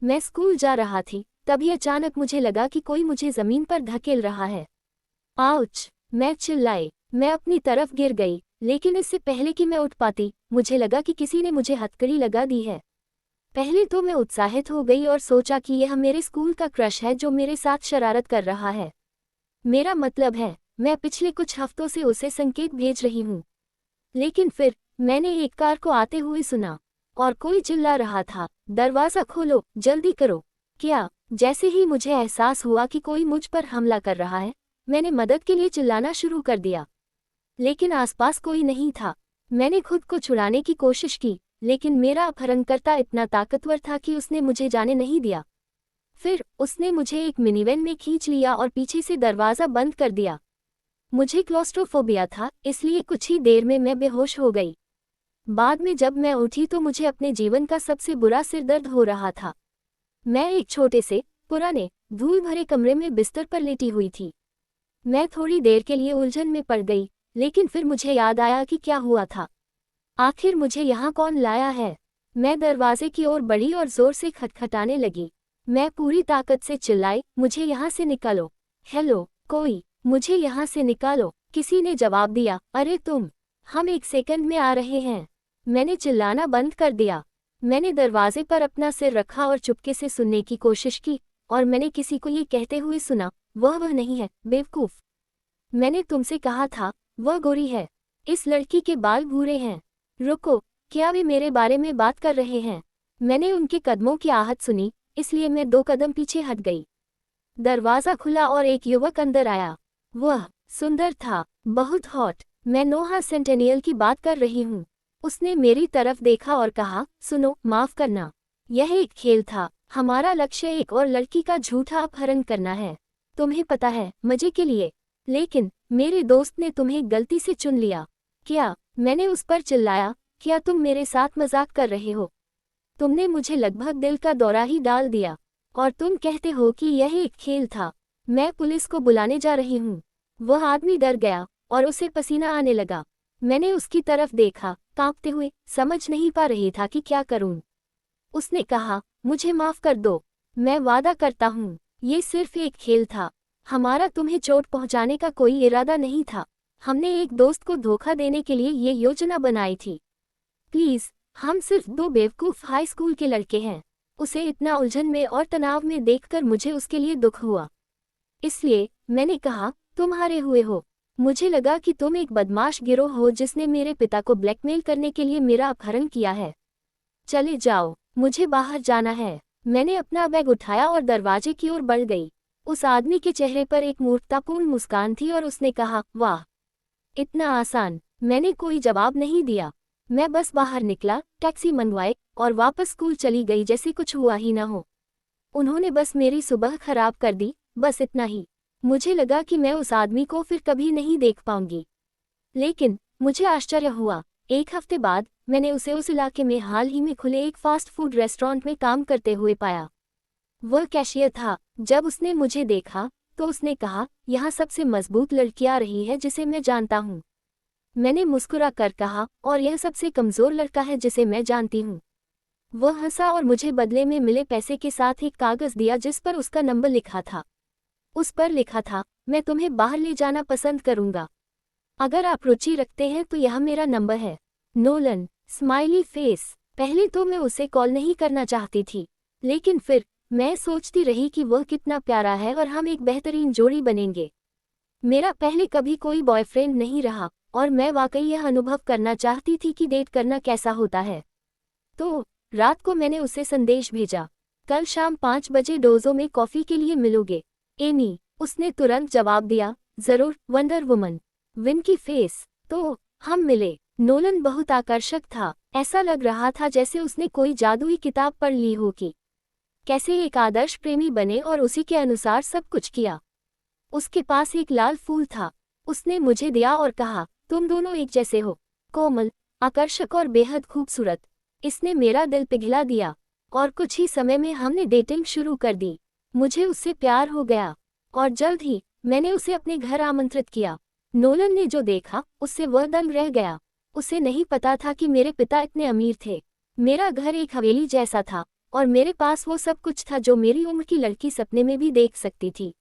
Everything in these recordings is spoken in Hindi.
मैं स्कूल जा रहा थी, तभी अचानक मुझे लगा कि कोई मुझे जमीन पर धकेल रहा है। आउच! मैं चिल्लाई। मैं अपनी तरफ गिर गई, लेकिन इससे पहले कि मैं उठ पाती, मुझे लगा कि किसी ने मुझे हथकड़ी लगा दी है। पहले तो मैं उत्साहित हो गई और सोचा कि यह मेरे स्कूल का क्रश है जो मेरे साथ शरारत कर रहा है। मेरा मतलब है, मैं पिछले कुछ हफ्तों से उसे संकेत भेज रही हूँ। लेकिन फिर मैंने एक कार को आते हुए सुना और कोई चिल्ला रहा था, दरवाज़ा खोलो, जल्दी करो। क्या? जैसे ही मुझे एहसास हुआ कि कोई मुझ पर हमला कर रहा है, मैंने मदद के लिए चिल्लाना शुरू कर दिया। लेकिन आसपास कोई नहीं था। मैंने खुद को छुड़ाने की कोशिश की, लेकिन मेरा अपहरणकर्ता इतना ताकतवर था कि उसने मुझे जाने नहीं दिया। फिर उसने मुझे एक मिनीवैन में खींच लिया और पीछे से दरवाज़ा बंद कर दिया। मुझे क्लॉस्ट्रोफोबिया था, इसलिए कुछ ही देर में मैं बेहोश हो गई। बाद में जब मैं उठी तो मुझे अपने जीवन का सबसे बुरा सिरदर्द हो रहा था। मैं एक छोटे से, पुराने, धूल भरे कमरे में बिस्तर पर लेटी हुई थी। मैं थोड़ी देर के लिए उलझन में पड़ गई, लेकिन फिर मुझे याद आया कि क्या हुआ था। आखिर मुझे यहाँ कौन लाया है? मैं दरवाजे की ओर बढ़ी और जोर से खटखटाने लगी। मैं पूरी ताकत से चिल्लाई, मुझे यहाँ से निकालो। हेलो, कोई, मुझे यहाँ से निकालो। किसी ने जवाब दिया, अरे तुम, हम 1 सेकंड में आ रहे हैं। मैंने चिल्लाना बंद कर दिया। मैंने दरवाजे पर अपना सिर रखा और चुपके से सुनने की कोशिश की, और मैंने किसी को ये कहते हुए सुना, वह नहीं है, बेवकूफ़। मैंने तुमसे कहा था, वह गोरी है। इस लड़की के बाल भूरे हैं। रुको, क्या वे मेरे बारे में बात कर रहे हैं? मैंने उनके कदमों की आहट सुनी, इसलिए मैं 2 कदम पीछे हट गई। दरवाज़ा खुला और एक युवक अंदर आया। वह सुंदर था, बहुत हॉट। मैं नोहा सेंटेनियल की बात कर रही हूँ। उसने मेरी तरफ देखा और कहा, सुनो, माफ़ करना। यह एक खेल था। हमारा लक्ष्य एक और लड़की का झूठा अपहरण करना है। तुम्हें पता है, मजे के लिए। लेकिन मेरे दोस्त ने तुम्हें गलती से चुन लिया। क्या? मैंने उस पर चिल्लाया, क्या तुम मेरे साथ मजाक कर रहे हो? तुमने मुझे लगभग दिल का दौरा ही डाल दिया। और तुम कहते हो कि यह एक खेल था। मैं पुलिस को बुलाने जा रही हूँ। वह आदमी डर गया और उसे पसीना आने लगा। मैंने उसकी तरफ देखा, कांपते हुए, समझ नहीं पा रही था कि क्या करूँ। उसने कहा, मुझे माफ़ कर दो। मैं वादा करता हूँ, ये सिर्फ एक खेल था। हमारा तुम्हें चोट पहुँचाने का कोई इरादा नहीं था। हमने एक दोस्त को धोखा देने के लिए ये योजना बनाई थी। प्लीज़, हम सिर्फ 2 बेवकूफ़ हाई स्कूल के लड़के हैं। उसे इतना उलझन में और तनाव में देखकर मुझे उसके लिए दुख हुआ। इसलिए मैंने कहा, तुम हारे हुए हो। मुझे लगा कि तुम एक बदमाश गिरोह हो जिसने मेरे पिता को ब्लैकमेल करने के लिए मेरा अपहरण किया है। चले जाओ, मुझे बाहर जाना है। मैंने अपना बैग उठाया और दरवाजे की ओर बढ़ गई। उस आदमी के चेहरे पर एक मूर्खतापूर्ण मुस्कान थी और उसने कहा, वाह, इतना आसान। मैंने कोई जवाब नहीं दिया। मैं बस बाहर निकला, टैक्सी मंगवाए और वापस स्कूल चली गई जैसे कुछ हुआ ही ना हो। उन्होंने बस मेरी सुबह खराब कर दी, बस इतना ही। मुझे लगा कि मैं उस आदमी को फिर कभी नहीं देख पाऊंगी। लेकिन मुझे आश्चर्य हुआ, 1 हफ्ते बाद मैंने उसे उस इलाके में हाल ही में खुले एक फास्ट फूड रेस्टोरेंट में काम करते हुए पाया। वह कैशियर था। जब उसने मुझे देखा तो उसने कहा, यहाँ सबसे मजबूत लड़की आ रही है जिसे मैं जानता हूँ। मैंने मुस्कुरा कर कहा, और यह सबसे कमज़ोर लड़का है जिसे मैं जानती हूँ। वह हंसा और मुझे बदले में मिले पैसे के साथ एक कागज़ दिया जिस पर उसका नंबर लिखा था। उस पर लिखा था, मैं तुम्हें बाहर ले जाना पसंद करूँगा। अगर आप रुचि रखते हैं तो यह मेरा नंबर है। Nolan, smiley face. पहले तो मैं उसे कॉल नहीं करना चाहती थी, लेकिन फिर मैं सोचती रही कि वह कितना प्यारा है और हम एक बेहतरीन जोड़ी बनेंगे। मेरा पहले कभी कोई बॉयफ्रेंड नहीं रहा और मैं वाकई यह अनुभव करना चाहती थी कि डेट करना कैसा होता है। तो रात को मैंने उसे संदेश भेजा, कल शाम 5 बजे डोजो में कॉफ़ी के लिए मिलोगे, एमी। उसने तुरंत जवाब दिया, ज़रूर, वंडर वुमन। विन की फेस। तो हम मिले। नोलन बहुत आकर्षक था। ऐसा लग रहा था जैसे उसने कोई जादुई किताब पढ़ ली हो कि कैसे एक आदर्श प्रेमी बने और उसी के अनुसार सब कुछ किया। उसके पास एक लाल फूल था। उसने मुझे दिया और कहा, तुम दोनों एक जैसे हो, कोमल, आकर्षक और बेहद खूबसूरत। इसने मेरा दिल पिघला दिया और कुछ ही समय में हमने डेटिंग शुरू कर दी। मुझे उससे प्यार हो गया और जल्द ही मैंने उसे अपने घर आमंत्रित किया। नोलन ने जो देखा उससे वह दंग रह गया। उसे नहीं पता था कि मेरे पिता इतने अमीर थे। मेरा घर एक हवेली जैसा था और मेरे पास वो सब कुछ था जो मेरी उम्र की लड़की सपने में भी देख सकती थी।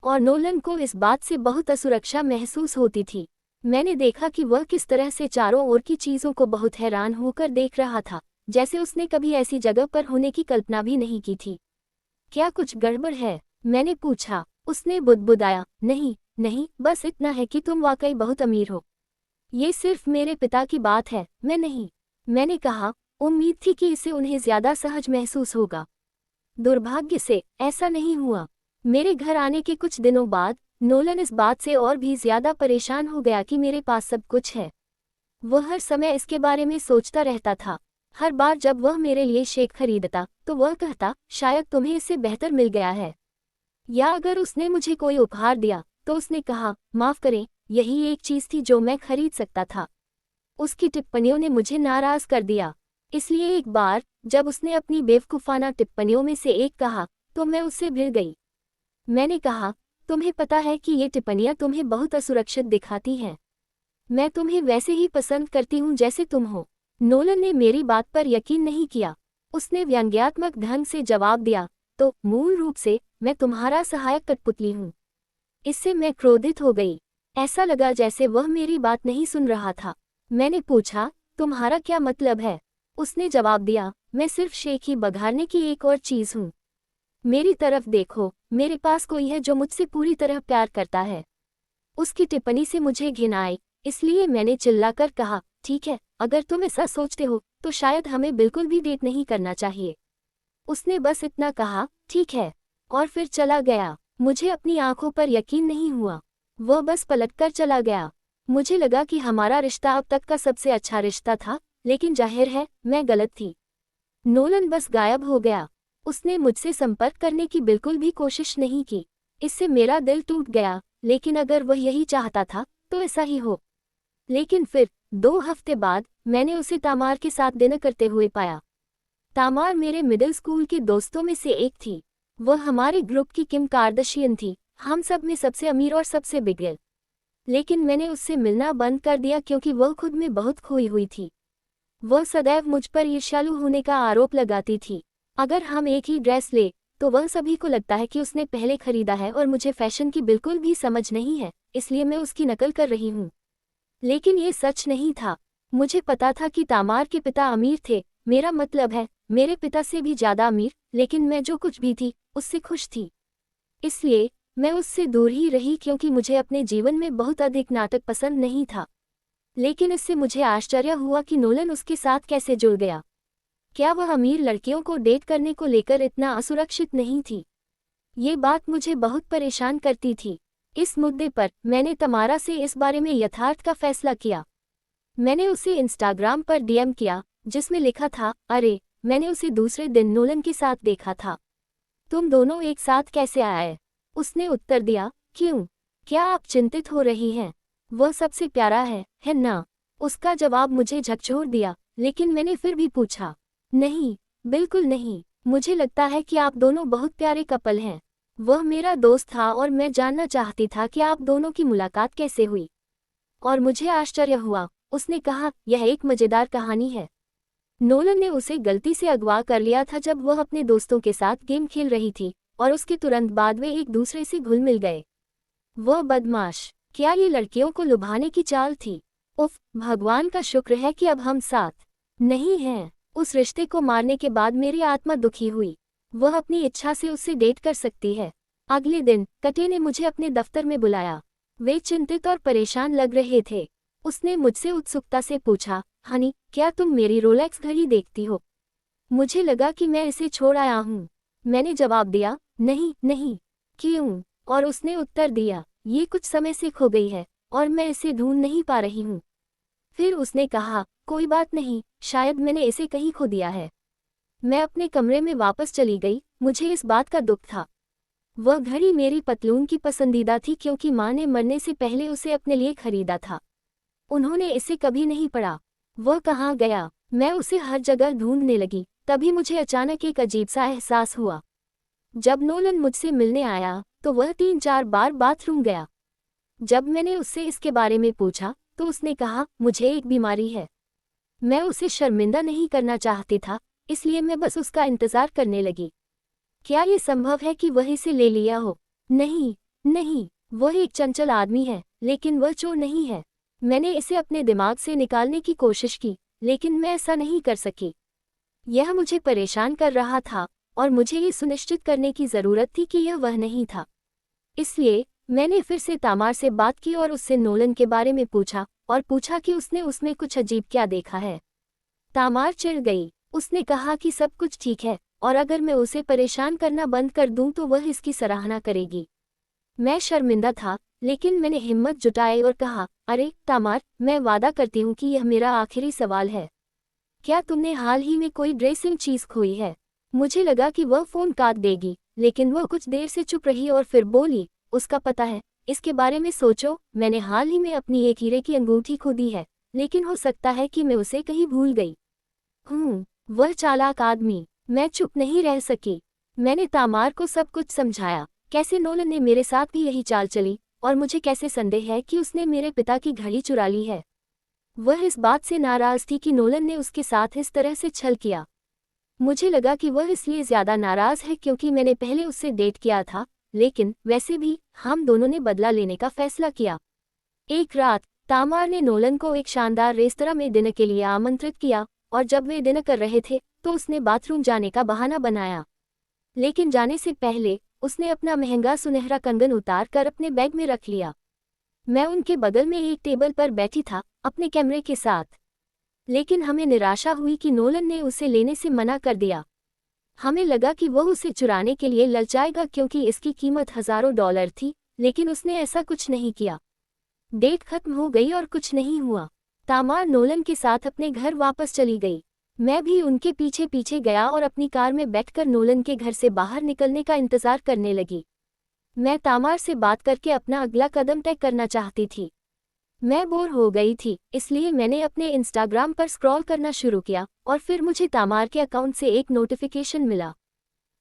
और नोलन को इस बात से बहुत असुरक्षा महसूस होती थी। मैंने देखा कि वह किस तरह से चारों ओर की चीज़ों को बहुत हैरान होकर देख रहा था, जैसे उसने कभी ऐसी जगह पर होने की कल्पना भी नहीं की थी। क्या कुछ गड़बड़ है? मैंने पूछा। उसने बुदबुदाया, नहीं नहीं, बस इतना है कि तुम वाकई बहुत अमीर हो। ये सिर्फ मेरे पिता की बात है, मैं नहीं। मैंने कहा, उम्मीद थी कि इसे उन्हें ज्यादा सहज महसूस होगा। दुर्भाग्य से ऐसा नहीं हुआ। मेरे घर आने के कुछ दिनों बाद नोलन इस बात से और भी ज्यादा परेशान हो गया कि मेरे पास सब कुछ है। वह हर समय इसके बारे में सोचता रहता था। हर बार जब वह मेरे लिए शेक खरीदता तो वह कहता, शायद तुम्हें इससे बेहतर मिल गया है। या अगर उसने मुझे कोई उपहार दिया तो उसने कहा, माफ करें, यही एक चीज थी जो मैं खरीद सकता था। उसकी टिप्पणियों ने मुझे नाराज कर दिया। इसलिए एक बार जब उसने अपनी बेवकूफाना टिप्पणियों में से एक कहा तो मैं उससे भिड़ गई। मैंने कहा, तुम्हें पता है कि ये टिप्पणियां तुम्हें बहुत असुरक्षित दिखाती हैं। मैं तुम्हें वैसे ही पसंद करती हूँ जैसे तुम हो। नोलन ने मेरी बात पर यकीन नहीं किया। उसने व्यंग्यात्मक ढंग से जवाब दिया, तो मूल रूप से मैं तुम्हारा सहायक कठपुतली हूँ। इससे मैं क्रोधित हो गई। ऐसा लगा जैसे वह मेरी बात नहीं सुन रहा था। मैंने पूछा, तुम्हारा क्या मतलब है? उसने जवाब दिया, मैं सिर्फ शेख ही बघारने की एक और चीज हूँ। मेरी तरफ देखो, मेरे पास कोई है जो मुझसे पूरी तरह प्यार करता है। उसकी टिप्पणी से मुझे घिन आई, इसलिए मैंने चिल्लाकर कहा, ठीक है, अगर तुम ऐसा सोचते हो तो शायद हमें बिल्कुल भी डेट नहीं करना चाहिए। उसने बस इतना कहा, ठीक है, और फिर चला गया। मुझे अपनी आंखों पर यकीन नहीं हुआ। वह बस पलटकर चला गया। मुझे लगा कि हमारा रिश्ता अब तक का सबसे अच्छा रिश्ता था, लेकिन जाहिर है मैं गलत थी। नोलन बस गायब हो गया। उसने मुझसे संपर्क करने की बिल्कुल भी कोशिश नहीं की। इससे मेरा दिल टूट गया, लेकिन अगर वह यही चाहता था तो ऐसा ही हो। लेकिन फिर 2 हफ्ते बाद मैंने उसे तामार के साथ डिनर करते हुए पाया। तामार मेरे मिडिल स्कूल के दोस्तों में से एक थी। वह हमारे ग्रुप की किम कार्दशियन थी, हम सब में सबसे अमीर और सबसे बिगड़ैल। लेकिन मैंने उससे मिलना बंद कर दिया क्योंकि वह खुद में बहुत खोई हुई थी। वह सदैव मुझ पर ईर्ष्यालु होने का आरोप लगाती थी। अगर हम एक ही ड्रेस ले तो वह सभी को लगता है कि उसने पहले खरीदा है और मुझे फैशन की बिल्कुल भी समझ नहीं है, इसलिए मैं उसकी नकल कर रही हूँ। लेकिन ये सच नहीं था। मुझे पता था कि तामार के पिता अमीर थे, मेरा मतलब है मेरे पिता से भी ज्यादा अमीर, लेकिन मैं जो कुछ भी थी उससे खुश थी। इसलिए मैं उससे दूर ही रही क्योंकि मुझे अपने जीवन में बहुत अधिक नाटक पसंद नहीं था। लेकिन इससे मुझे आश्चर्य हुआ कि नोलन उसके साथ कैसे जुड़ गया। क्या वह अमीर लड़कियों को डेट करने को लेकर इतना असुरक्षित नहीं थी? ये बात मुझे बहुत परेशान करती थी। इस मुद्दे पर मैंने तमारा से इस बारे में यथार्थ का फैसला किया। मैंने उसे इंस्टाग्राम पर डीएम किया जिसमें लिखा था, अरे, मैंने उसे दूसरे दिन नोलन के साथ देखा था। तुम दोनों एक साथ कैसे आए? उसने उत्तर दिया, क्यों? क्या आप चिंतित हो रही हैं? वह सबसे प्यारा है ना? उसका जवाब मुझे झकझोर दिया, लेकिन मैंने फिर भी पूछा, नहीं, बिल्कुल नहीं। मुझे लगता है कि आप दोनों बहुत प्यारे कपल हैं। वह मेरा दोस्त था और मैं जानना चाहती था कि आप दोनों की मुलाकात कैसे हुई। और मुझे आश्चर्य हुआ। उसने कहा, यह एक मजेदार कहानी है। नोलन ने उसे गलती से अगवा कर लिया था जब वह अपने दोस्तों के साथ गेम खेल रही थी, और उसके तुरंत बाद वे एक दूसरे से घुल मिल गए। वह बदमाश। क्या ये लड़कियों को लुभाने की चाल थी? उफ, भगवान का शुक्र है कि अब हम साथ नहीं हैं। उस रिश्ते को मारने के बाद मेरी आत्मा दुखी हुई। वह अपनी इच्छा से उससे डेट कर सकती है। अगले दिन कटे ने मुझे अपने दफ्तर में बुलाया। वे चिंतित और परेशान लग रहे थे। उसने मुझसे उत्सुकता से पूछा, हनी, क्या तुम मेरी रोलेक्स घड़ी देखती हो? मुझे लगा कि मैं इसे छोड़ आया हूँ। मैंने जवाब दिया, नहीं नहीं। क्यों? और उसने उत्तर दिया, ये कुछ समय से खो गई है और मैं इसे ढूंढ नहीं पा रही हूँ। फिर उसने कहा, कोई बात नहीं, शायद मैंने इसे कहीं खो दिया है। मैं अपने कमरे में वापस चली गई। मुझे इस बात का दुख था। वह घड़ी मेरी पतलून की पसंदीदा थी क्योंकि माँ ने मरने से पहले उसे अपने लिए खरीदा था। उन्होंने इसे कभी नहीं पढ़ा। वह कहाँ गया? मैं उसे हर जगह ढूंढने लगी। तभी मुझे अचानक एक अजीब सा एहसास हुआ। जब नोलन मुझसे मिलने आया तो वह 3-4 बार बाथरूम गया। जब मैंने उससे इसके बारे में पूछा तो उसने कहा, मुझे एक बीमारी है। मैं उसे शर्मिंदा नहीं करना चाहती था, इसलिए मैं बस उसका इंतजार करने लगी। क्या ये संभव है कि वह इसे ले लिया हो? नहीं, नहीं, वह एक चंचल आदमी है, लेकिन वह चोर नहीं है। मैंने इसे अपने दिमाग से निकालने की कोशिश की, लेकिन मैं ऐसा नहीं कर सकी। यह मुझे परेशान कर रहा था, और मुझे ये सुनिश्चित करने की ज़रूरत थी कि यह वह नहीं था। इसलिए मैंने फिर से तामार से बात की और उससे नोलन के बारे में पूछा, और पूछा कि उसने उसमें कुछ अजीब क्या देखा है। तामार चिढ़ गई। उसने कहा कि सब कुछ ठीक है, और अगर मैं उसे परेशान करना बंद कर दूं तो वह इसकी सराहना करेगी। मैं शर्मिंदा था, लेकिन मैंने हिम्मत जुटाई और कहा, अरे तामार, मैं वादा करती हूँ कि यह मेरा आखिरी सवाल है। क्या तुमने हाल ही में कोई ड्रेसिंग चीज़ खोई है? मुझे लगा कि वह फ़ोन काट देगी, लेकिन वह कुछ देर से चुप रही और फिर बोली, उसका पता है, इसके बारे में सोचो, मैंने हाल ही में अपनी एक हीरे की अंगूठी खो दी है, लेकिन हो सकता है कि मैं उसे कहीं भूल गई। वह चालाक आदमी। मैं चुप नहीं रह सकी। मैंने तामार को सब कुछ समझाया, कैसे नोलन ने मेरे साथ भी यही चाल चली, और मुझे कैसे संदेह है कि उसने मेरे पिता की घड़ी चुरा ली है। वह इस बात से नाराज़ थी कि नोलन ने उसके साथ इस तरह से छल किया। मुझे लगा कि वह इसलिए ज़्यादा नाराज़ है क्योंकि मैंने पहले उससे डेट किया था, लेकिन वैसे भी हम दोनों ने बदला लेने का फैसला किया। एक रात तामार ने नोलन को एक शानदार रेस्तरां में डिनर के लिए आमंत्रित किया, और जब वे डिनर कर रहे थे तो उसने बाथरूम जाने का बहाना बनाया। लेकिन जाने से पहले उसने अपना महंगा सुनहरा कंगन उतार कर अपने बैग में रख लिया। मैं उनके बगल में एक टेबल पर बैठी था, अपने कैमरे के साथ। लेकिन हमें निराशा हुई कि नोलन ने उसे लेने से मना कर दिया। हमें लगा कि वह उसे चुराने के लिए ललचाएगा क्योंकि इसकी कीमत हज़ारों डॉलर थी, लेकिन उसने ऐसा कुछ नहीं किया। डेट खत्म हो गई और कुछ नहीं हुआ। तामार नोलन के साथ अपने घर वापस चली गई। मैं भी उनके पीछे पीछे गया और अपनी कार में बैठकर नोलन के घर से बाहर निकलने का इंतजार करने लगी। मैं तामार से बात करके अपना अगला कदम तय करना चाहती थी। मैं बोर हो गई थी, इसलिए मैंने अपने इंस्टाग्राम पर स्क्रॉल करना शुरू किया, और फिर मुझे तामार के अकाउंट से एक नोटिफिकेशन मिला।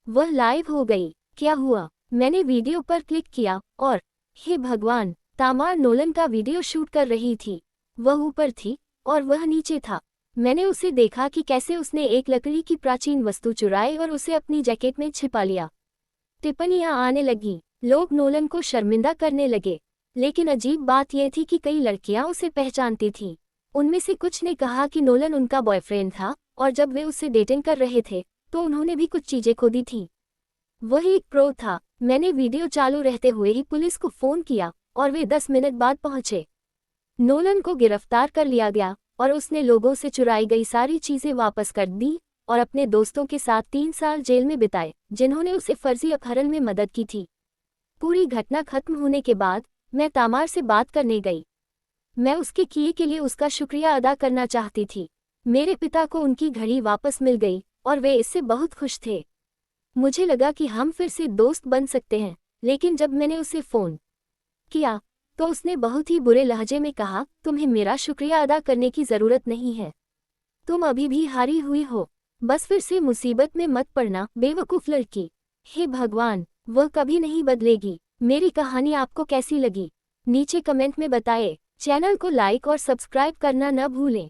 वह लाइव हो गई। क्या हुआ? मैंने वीडियो पर क्लिक किया, और हे भगवान, तामार नोलन का वीडियो शूट कर रही थी। वह ऊपर थी और वह नीचे था। मैंने उसे देखा कि कैसे उसने एक लकड़ी की प्राचीन वस्तु चुराई और उसे अपनी जैकेट में छिपा लिया। टिप्पणियां आने लगीं, लोग नोलन को शर्मिंदा करने लगे। लेकिन अजीब बात यह थी कि कई लड़कियां उसे पहचानती थीं। उनमें से कुछ ने कहा कि नोलन उनका बॉयफ्रेंड था, और जब वे उससे डेटिंग कर रहे थे तो उन्होंने भी कुछ चीजें खो दी थीं। वह एक प्रो था। मैंने वीडियो चालू रहते हुए ही पुलिस को फ़ोन किया, और वे 10 मिनट बाद पहुंचे। नोलन को गिरफ्तार कर लिया गया, और उसने लोगों से चुराई गई सारी चीज़ें वापस कर दी, और अपने दोस्तों के साथ 3 साल जेल में बिताए, जिन्होंने उसे फर्जी अपहरण में मदद की थी। पूरी घटना खत्म होने के बाद मैं तामार से बात करने गई। मैं उसके किए के लिए उसका शुक्रिया अदा करना चाहती थी। मेरे पिता को उनकी घड़ी वापस मिल गई, और वे इससे बहुत खुश थे। मुझे लगा कि हम फिर से दोस्त बन सकते हैं, लेकिन जब मैंने उसे फ़ोन किया तो उसने बहुत ही बुरे लहजे में कहा, तुम्हें मेरा शुक्रिया अदा करने की ज़रूरत नहीं है। तुम अभी भी हारी हुई हो। बस फिर से मुसीबत में मत पड़ना, बेवकूफ़ लड़की। हे भगवान, वह कभी नहीं बदलेगी। मेरी कहानी आपको कैसी लगी? नीचे कमेंट में बताएं। चैनल को लाइक और सब्सक्राइब करना न भूलें।